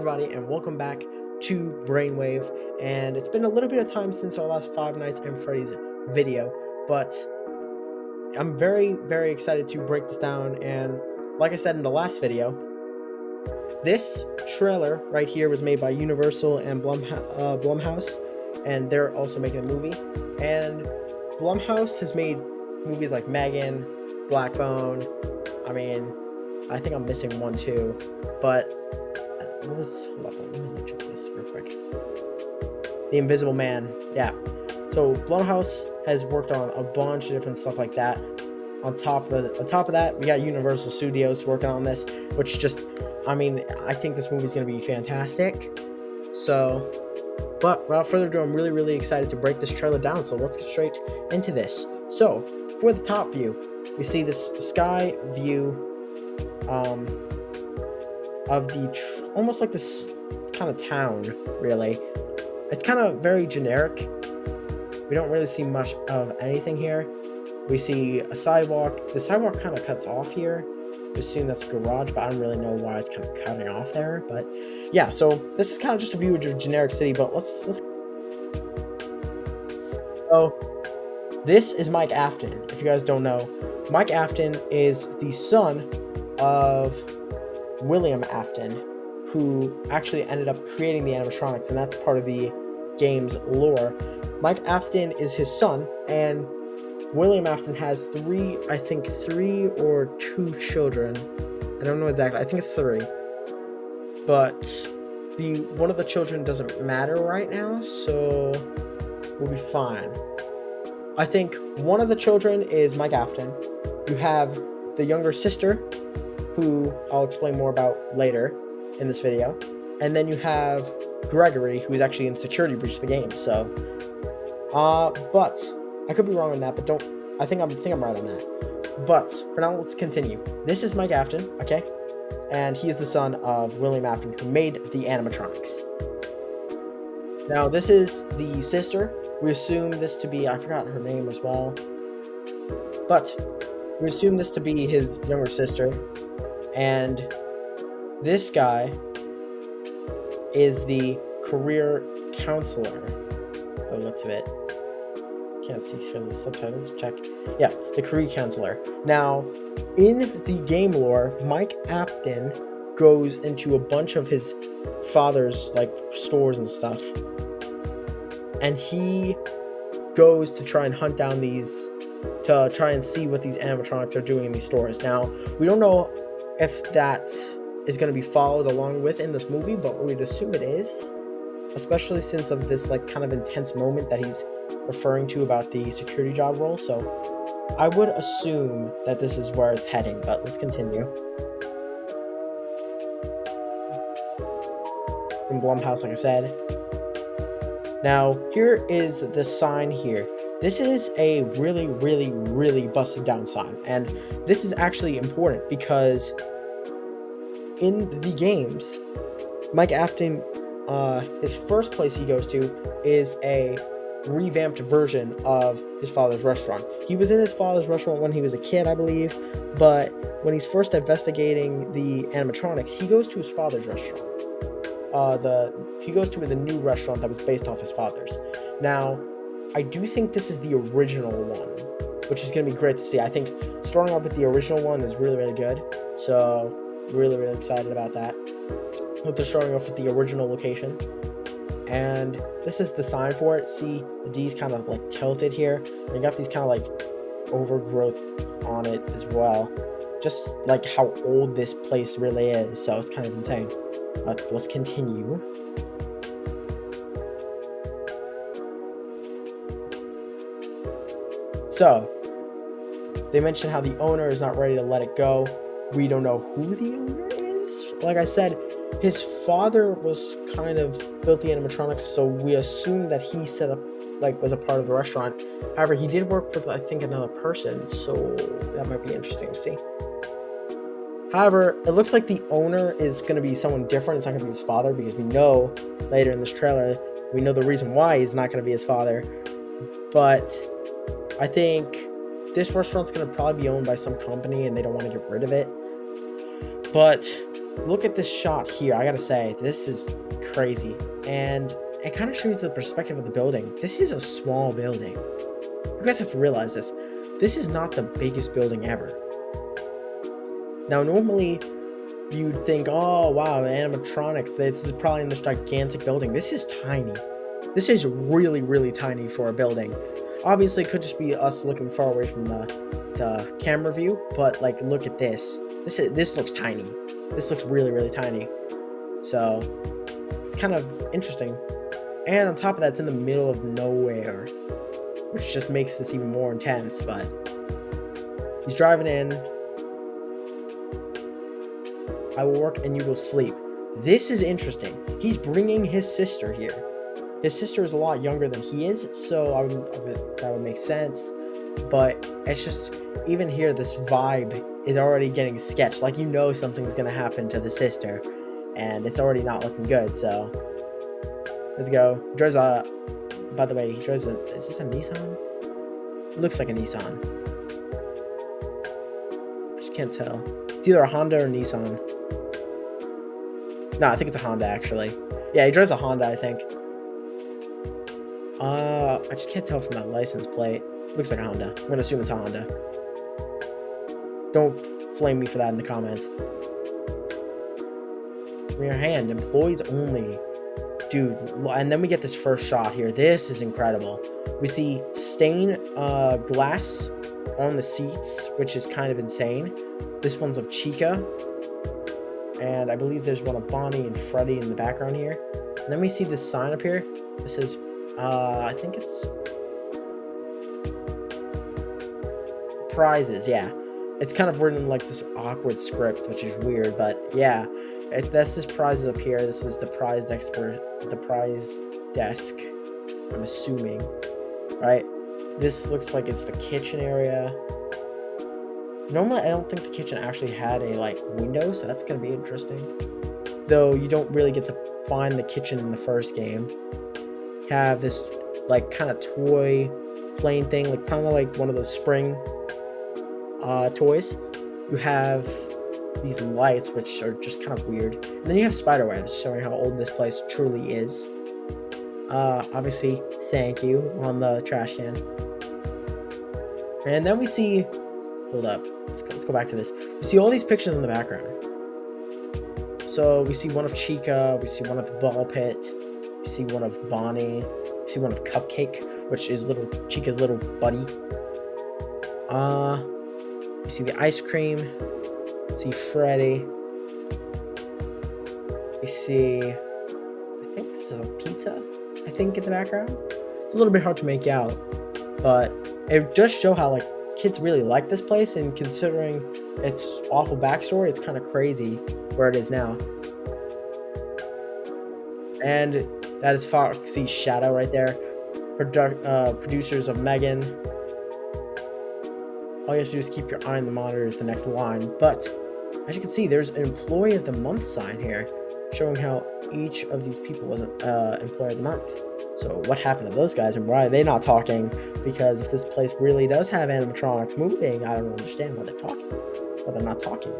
everybody, and welcome back to Brainwave. And it's been a little bit of time since our last Five Nights at Freddy's video, but I'm very excited to break this down. And like I said in the last video, this trailer right here was made by Universal and Blumhouse, and they're also making a movie. And Blumhouse has made movies like Megan, Blackbone. I think I'm missing one too, but what was? Hold on, let me check this real quick. The Invisible Man, yeah. So Blumhouse has worked on a bunch of different stuff like that. On top of that, we got Universal Studios working on this, which I think this movie is gonna be fantastic. So, but without further ado, I'm really excited to break this trailer down. So let's get straight into this. So for the top view, we see this sky view of the almost like this kind of town, really. It's kind of very generic. We don't really see much of anything here. We see a sidewalk. The sidewalk kind of cuts off here. We assume that's a garage, but I don't really know why it's kind of cutting off there. But yeah, so this is kind of just a view of a generic city, but let's so this is Mike Afton. If you guys don't know, Mike Afton is the son of William Afton, who actually ended up creating the animatronics, and that's part of the game's lore. Mike Afton is his son, and William Afton has three or two children. I don't know exactly. I think it's three. But one of the children doesn't matter right now, so we'll be fine. I think one of the children is Mike Afton. You have the younger sister, who I'll explain more about later in this video. And then you have Gregory, who is actually in security breach of the game. So, but I could be wrong on that, but I think I'm right on that. But for now, let's continue. This is Mike Afton, okay? And he is the son of William Afton, who made the animatronics. Now, this is the sister. We assume this to be, I forgot her name as well. But we assume this to be his younger sister. And this guy is the career counselor, by the looks of it. Can't see because the subtitles. Check. Yeah, the career counselor. Now, in the game lore, Mike Afton goes into a bunch of his father's stores and stuff, and he goes to try and hunt down to try and see what these animatronics are doing in these stores. Now, we don't know if that is going to be followed along with in this movie, but we'd assume it is, especially since of this kind of intense moment that he's referring to about the security job role. So I would assume that this is where it's heading, but let's continue. From Blumhouse, like I said. Now, here is the sign here. This is a really busted down sign, and this is actually important because in the games, Mike Afton, his first place he goes to is a revamped version of his father's restaurant. He was in his father's restaurant when he was a kid, I believe, but when he's first investigating the animatronics, he goes to his father's restaurant. He goes to the new restaurant that was based off his father's. Now, I do think this is the original one, which is going to be great to see. I think starting off with the original one is really good. So, really excited about that. But they're starting off with the original location. And this is the sign for it. See, the D's kind of tilted here. And you got these kind of overgrowth on it as well. Just like how old this place really is. So it's kind of insane. But let's continue. So, they mentioned how the owner is not ready to let it go. We don't know who the owner is. Like I said, his father was kind of built the animatronics, so we assume that he set up, was a part of the restaurant. However, he did work with, I think, another person, so that might be interesting to see. However, it looks like the owner is going to be someone different. It's not going to be his father, because we know later in this trailer, we know the reason why he's not going to be his father. But I think this restaurant's going to probably be owned by some company, and they don't want to get rid of it. But look at this shot here. I gotta say, this is crazy. And it kind of shows the perspective of the building. This is a small building. You guys have to realize this. This is not the biggest building ever. Now, normally, you'd think, oh, wow, the animatronics, this is probably in this gigantic building. This is tiny. This is really, really tiny for a building. Obviously, it could just be us looking far away from the camera view, but, like, look at this. This looks tiny. This looks really, really tiny. So, it's kind of interesting. And on top of that, it's in the middle of nowhere, which just makes this even more intense, but he's driving in. I will work and you will sleep. This is interesting. He's bringing his sister here. His sister is a lot younger than he is, so that would make sense. But it's just, even here, this vibe is already getting sketched. Like, you know something's going to happen to the sister, and it's already not looking good, so let's go. He drives a, by the way, he drives a, is this a Nissan? It looks like a Nissan. I just can't tell. It's either a Honda or a Nissan. No, I think it's a Honda, actually. Yeah, he drives a Honda, I think. I just can't tell from that license plate. Looks like a Honda. I'm gonna assume it's a Honda. Don't flame me for that in the comments. From your hand, employees only. Dude, and then we get this first shot here. This is incredible. We see stained glass on the seats, which is kind of insane. This one's of Chica. And I believe there's one of Bonnie and Freddy in the background here. And then we see this sign up here. This says, I think it's prizes, yeah. It's kind of written in like this awkward script, which is weird, but yeah. This is prizes up here. This is the prize desk, I'm assuming, right? This looks like it's the kitchen area. Normally, I don't think the kitchen actually had a, like, window, so that's going to be interesting. Though, you don't really get to find the kitchen in the first game. You have this, like, kind of toy plane thing, like, kind of like one of those spring toys. You have these lights, which are just kind of weird. And then you have spider webs, showing how old this place truly is. Obviously, thank you on the trash can. And then we see... Hold up. Let's go back to this. We see all these pictures in the background. So we see one of Chica. We see one of the ball pit. We see one of Bonnie. We see one of Cupcake, which is Chica's little buddy. We see the ice cream. We see Freddy. We see... I think this is a pizza, I think, in the background. It's a little bit hard to make out, but it does show how, like, kids really like this place, and considering its awful backstory, it's kind of crazy where it is now. And that is Foxy's shadow right there. Producers of Megan. All you have to do is keep your eye on the monitor is the next line. But as you can see, there's an Employee of the Month sign here, showing how each of these people was an Employee of the Month. So what happened to those guys, and why are they not talking? Because if this place really does have animatronics moving, I don't understand why they're talking. Why they're not talking.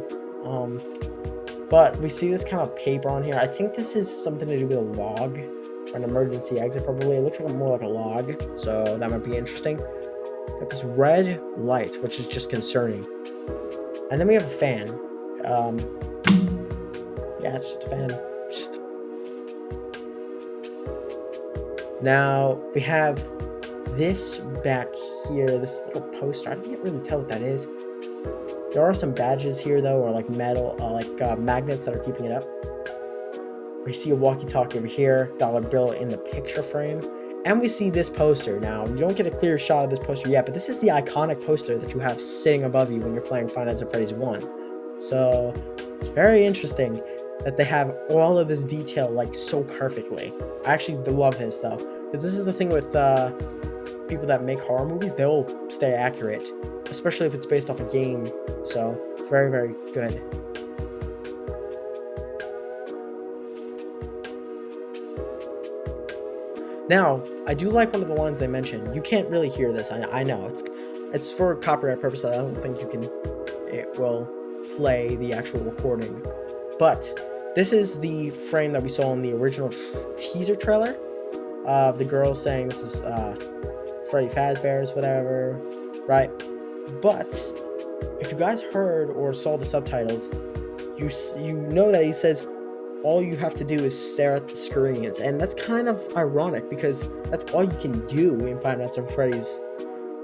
But we see this kind of paper on here. I think this is something to do with a log, or an emergency exit probably. It looks like more like a log, so that might be interesting. Got this red light, which is just concerning. And then we have a fan. Yeah, it's just a fan. Now, we have this back here, this little poster. I can't really tell what that is. There are some badges here, though, or like metal, magnets that are keeping it up. We see a walkie-talkie over here, dollar bill in the picture frame. And we see this poster. Now, you don't get a clear shot of this poster yet, but this is the iconic poster that you have sitting above you when you're playing Five Nights at Freddy's 1. So, it's very interesting that they have all of this detail, like, so perfectly. I actually love this, though, because this is the thing with people that make horror movies. They'll stay accurate, especially if it's based off a game. So, very, very good. Now, I do like one of the lines they mentioned. You can't really hear this. I know it's for copyright purposes. I don't think it will play the actual recording. But this is the frame that we saw in the original teaser trailer of the girl saying this is Freddy Fazbear's whatever, right? But if you guys heard or saw the subtitles, you know that he says all you have to do is stare at the screens, and that's kind of ironic because that's all you can do in Five Nights at Freddy's.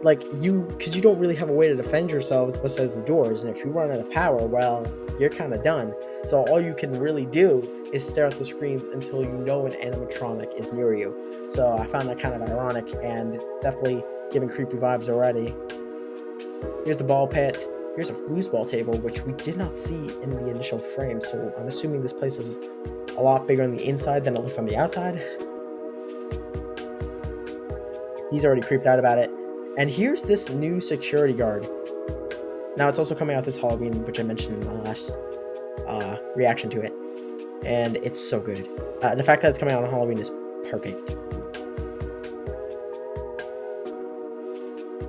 Like because you don't really have a way to defend yourselves besides the doors, and if you run out of power, well, you're kind of done. So all you can really do is stare at the screens until you know an animatronic is near you. So I found that kind of ironic, and it's definitely giving creepy vibes already. Here's the ball pit. Here's a foosball table, which we did not see in the initial frame, so I'm assuming this place is a lot bigger on the inside than it looks on the outside. He's already creeped out about it. And here's this new security guard. Now, it's also coming out this Halloween, which I mentioned in my last reaction to it. And it's so good. The fact that it's coming out on Halloween is perfect.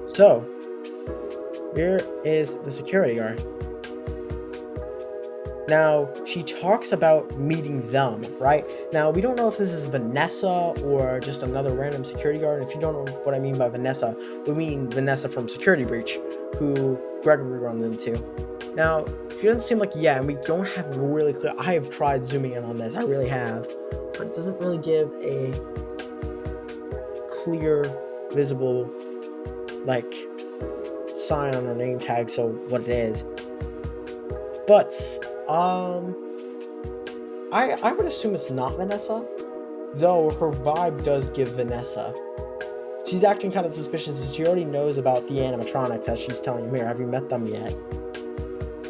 So, here is the security guard. Now, she talks about meeting them, right? Now, we don't know if this is Vanessa or just another random security guard. And if you don't know what I mean by Vanessa, we mean Vanessa from Security Breach, who Gregory runs into. Now, she doesn't seem like, yeah, and we don't have really clear. I have tried zooming in on this. I really have. But it doesn't really give a clear, visible, like, sign on her name tag, so what it is. But I would assume it's not Vanessa, though her vibe does give Vanessa. She's acting kind of suspicious, and she already knows about the animatronics, as she's telling me. Have you met them yet?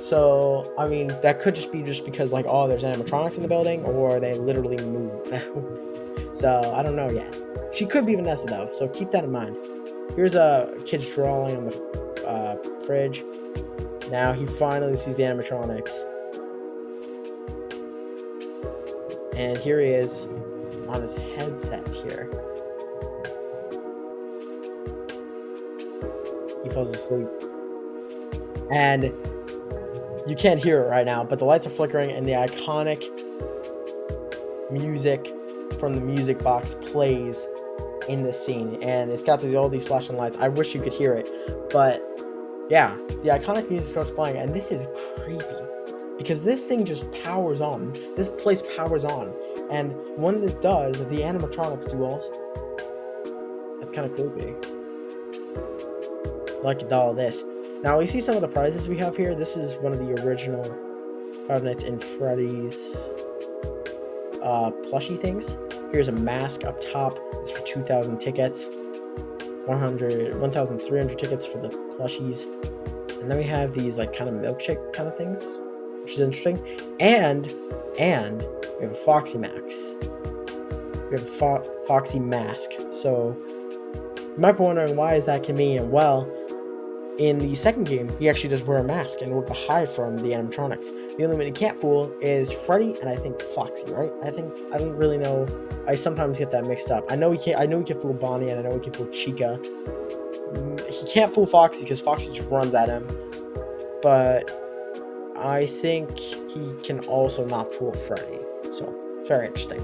So I mean, that could just be because like, oh, there's animatronics in the building, or they literally move. So I don't know yet. She could be Vanessa though, so keep that in mind. Here's a kid's drawing on the fridge. Now he finally sees the animatronics. And here he is on his headset here. He falls asleep. And you can't hear it right now, but the lights are flickering and the iconic music from the music box plays in this scene. And it's got all these flashing lights. I wish you could hear it, but yeah, the iconic music starts playing, and this is creepy because this thing just powers on. This place powers on, and when it does, the animatronics do also. That's kind of creepy. Like all this. Now we see some of the prizes we have here. This is one of the original Five Nights at Freddy's plushie things. Here's a mask up top. It's for 2,000 tickets. 1,300 tickets for the plushies, and then we have these like kind of milkshake kind of things, which is interesting. And we have a Foxy Max. We have a Foxy mask. So you might be wondering, why is that convenient? Well, in the second game, he actually does wear a mask in order to hide from the animatronics. The only one he can't fool is Freddy and I think Foxy, right? I don't really know. I sometimes get that mixed up. I know he can fool Bonnie, and I know he can fool Chica. He can't fool Foxy because Foxy just runs at him. But I think he can also not fool Freddy. So, very interesting.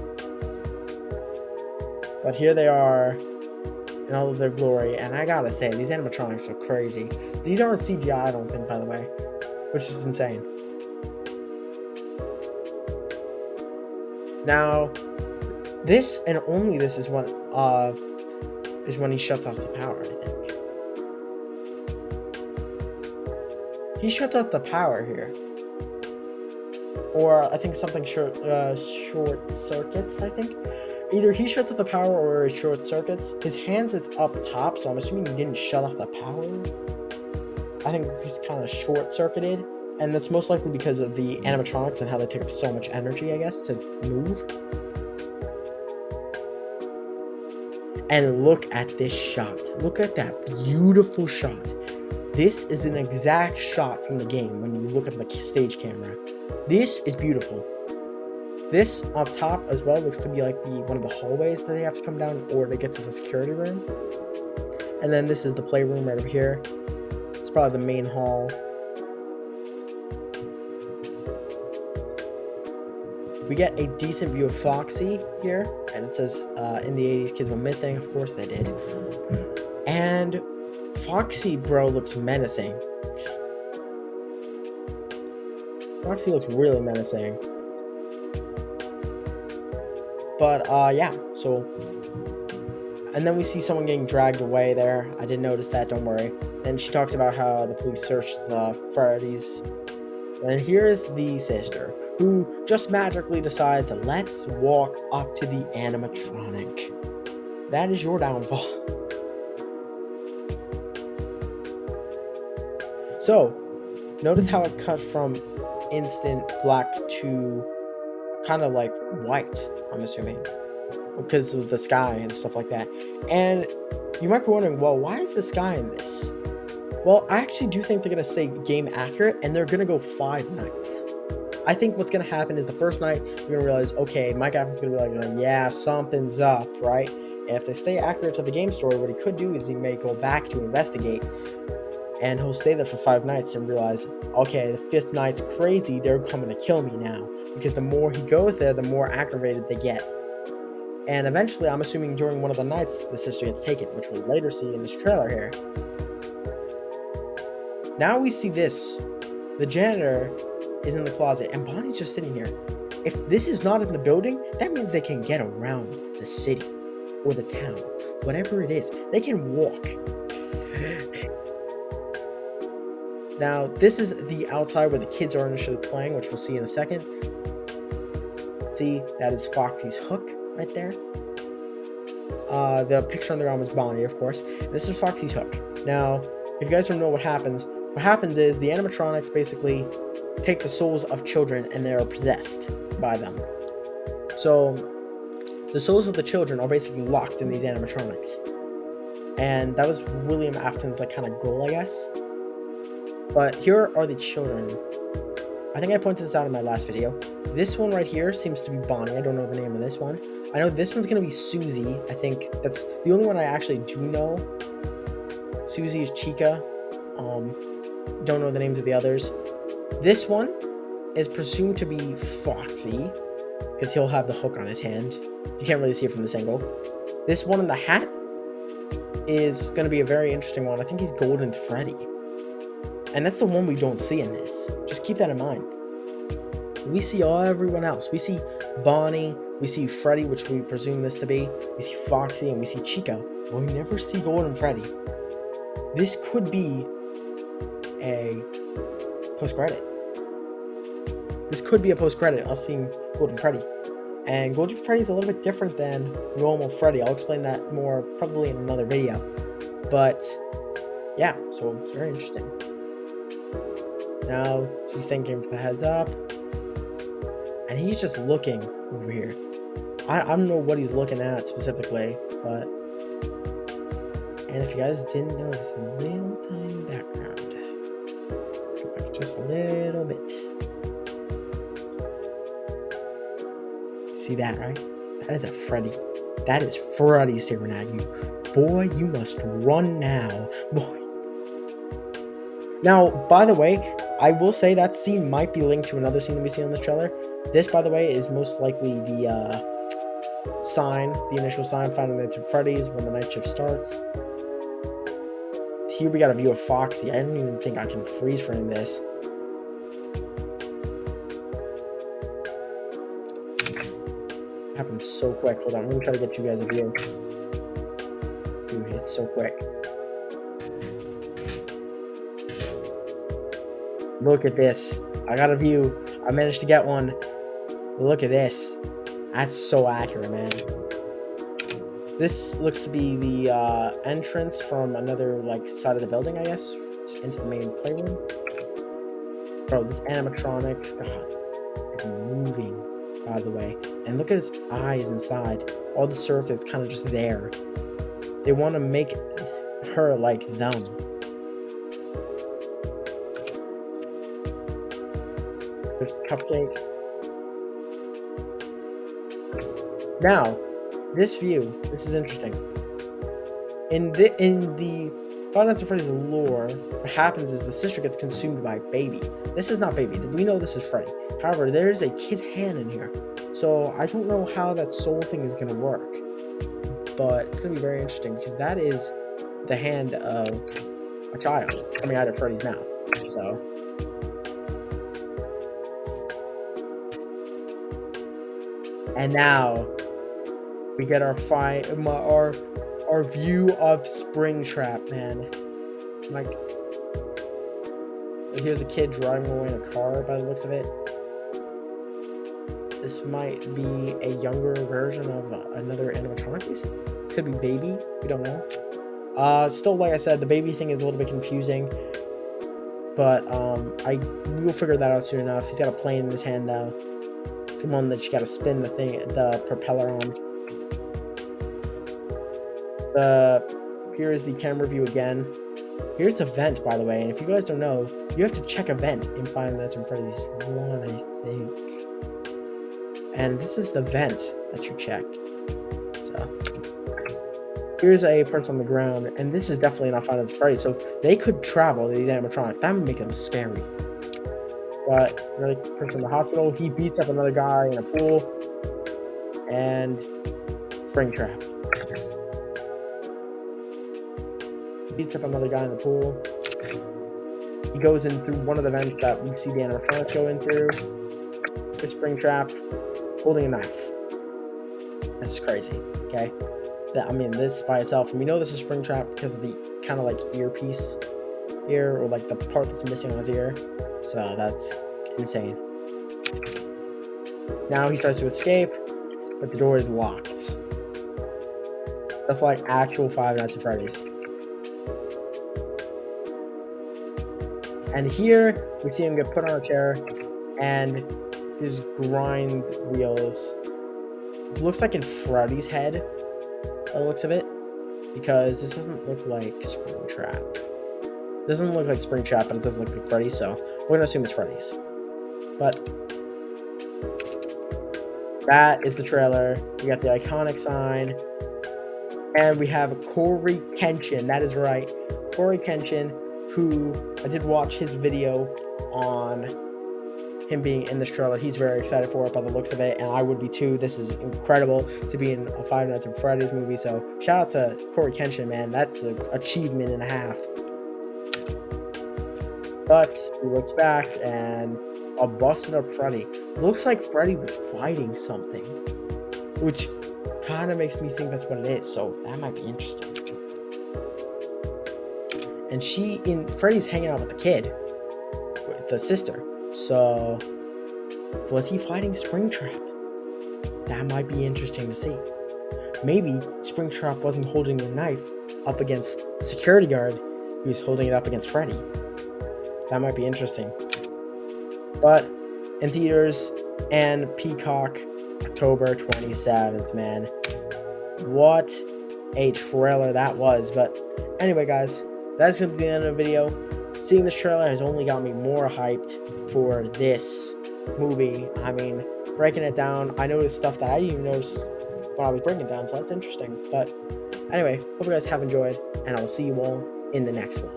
But here they are in all of their glory, and I gotta say, these animatronics are crazy. These aren't CGI, I don't think, by the way, which is insane. Now, this and only this is when he shuts off the power, I think. He shuts off the power here. Or I think something short circuits, I think. Either he shuts off the power or it short circuits. His hands is up top, so I'm assuming he didn't shut off the power. I think he's kind of short circuited, and that's most likely because of the animatronics and how they take up so much energy, I guess, to move. And look at this shot. Look at that beautiful shot. This is an exact shot from the game when you look at the stage camera. This is beautiful. This up top as well looks to be like one of the hallways that they have to come down or to get to the security room. And then this is the playroom right over here. It's probably the main hall. We get a decent view of Foxy here, and it says in the 80s kids went missing. Of course they did. And Foxy, bro, looks menacing. Foxy looks really menacing. But yeah, so, and then we see someone getting dragged away there. I did notice that, don't worry. Then she talks about how the police searched the Freddy's. And here's the sister, who just magically decides, let's walk up to the animatronic. That is your downfall. So, notice how it cut from instant black to kind of like white, I'm assuming, because of the sky and stuff like that. And you might be wondering, well, why is the sky in this? Well, I actually do think they're going to stay game accurate, and they're going to go 5 nights. I think what's going to happen is the first night, you're going to realize, okay, Mike Afton's going to be like, yeah, something's up, right? And if they stay accurate to the game story, what he could do is he may go back to investigate, and he'll stay there for 5 nights and realize, okay, the 5th night's crazy, they're coming to kill me now. Because the more he goes there, the more aggravated they get. And eventually, I'm assuming during one of the nights, the sister gets taken, which we'll later see in this trailer here. Now we see this. The janitor is in the closet, and Bonnie's just sitting here. If this is not in the building, that means they can get around the city or the town, whatever it is. They can walk. Now, this is the outside where the kids are initially playing, which we'll see in a second. See, that is Foxy's hook right there. The picture on the ground is Bonnie, of course. This is Foxy's hook. Now, if you guys don't know what happens is the animatronics basically take the souls of children and they are possessed by them. So, the souls of the children are basically locked in these animatronics. And that was William Afton's like kind of goal, I guess. But here are the children. I think I pointed this out in my last video. This one right here seems to be Bonnie. I don't know the name of this one. I know this one's going to be Susie. I think that's the only one I actually do know. Susie is Chica. Don't know the names of the others. This one is presumed to be Foxy, because he'll have the hook on his hand. You can't really see it from this angle. This one in the hat is going to be a very interesting one. I think he's Golden Freddy. And that's the one we don't see in this. Just keep that in mind. We see everyone else. We see Bonnie, we see Freddy, which we presume this to be. We see Foxy, and we see Chica. But we never see Golden Freddy. This could be a post-credit. This could be a post-credit, us seeing Golden Freddy. And Golden Freddy is a little bit different than normal Freddy. I'll explain that more probably in another video. But yeah, so it's very interesting. Now she's thanking for the heads up, and he's just looking over here. I don't know what he's looking at specifically, but and if you guys didn't notice, a little tiny background. Let's go back just a little bit. See that, right? That is a Freddy. That is Freddy staring at you. Boy, you must run now. Boy. Now, by the way, I will say that scene might be linked to another scene that we see on this trailer. This, by the way, is most likely the initial sign finding the two Freddy's when the night shift starts. Here we got a view of Foxy. I don't even think I can freeze frame this. It happened so quick. Hold on, let me try to get you guys a view. Dude, it's so quick. Look at this. I got a view. I managed to get one. Look at this. That's so accurate, man. This looks to be the entrance from another like side of the building, I guess, into the main playroom. Bro, this animatronics, God, it's moving, by the way. And look at its eyes inside. All the circuits kind of just there. They want to make her like them. There's Cupcake. Now, this view, this is interesting. In the Five Nights at Freddy's lore, what happens is the sister gets consumed by Baby. This is not Baby. We know this is Freddy. However, there is a kid's hand in here. So I don't know how that soul thing is gonna work, but it's gonna be very interesting because that is the hand of a child coming out of Freddy's mouth. So and now we get our view of Springtrap, man. Like, here's a kid driving away in a car by the looks of it. This might be a younger version of another animatronic piece. Could be baby. We don't know. Still, like I said, the baby thing is a little bit confusing. But we will figure that out soon enough. He's got a plane in his hand now. It's the one that you gotta spin the propeller on. Here is the camera view again. Here's a vent, by the way, and if you guys don't know, you have to check a vent in Five Nights at Freddy's 1, I think. And this is the vent that you check. So here's a person on the ground, and this is definitely not Five Nights at Freddy's. So they could travel, these animatronics. That would make them scary. But another person in the hospital, he beats up another guy in a pool, and Springtrap. Beats up another guy in the pool. He goes in through one of the vents that we see the animatronics go in through. With Springtrap, holding a knife. This is crazy, okay? This by itself, and we know this is Springtrap because of the kind of like earpiece here, or like the part that's missing on his ear. So that's insane. Now he tries to escape, but the door is locked. That's like actual Five Nights at Freddy's. And here we see him get put on a chair and his grind wheels. It looks like in Freddy's head, by the looks of it, because this doesn't look like Springtrap. It doesn't look like Springtrap, but it doesn't look like Freddy, so we're gonna assume it's Freddy's. But that is the trailer. We got the iconic sign, and we have Corey Kenshin. That is right, Corey Kenshin, who I did watch his video on him being in this trailer. He's very excited for it by the looks of it, and I would be too. This is incredible to be in a Five Nights at Freddy's movie, so shout out to Corey Kenshin, man. That's an achievement and a half. But he looks back, and a busted up Freddy. Looks like Freddy was fighting something, which kind of makes me think that's what it is, so that might be interesting. And Freddy's hanging out with the kid, with the sister. So, was he fighting Springtrap? That might be interesting to see. Maybe Springtrap wasn't holding the knife up against the security guard. He was holding it up against Freddy. That might be interesting. But in theaters and Peacock, October 27th, man. What a trailer that was. But anyway, guys, that's going to be the end of the video. Seeing this trailer has only got me more hyped for this movie. I mean, breaking it down, I noticed stuff that I didn't even notice when I was breaking it down, so that's interesting. But anyway, hope you guys have enjoyed, and I will see you all in the next one.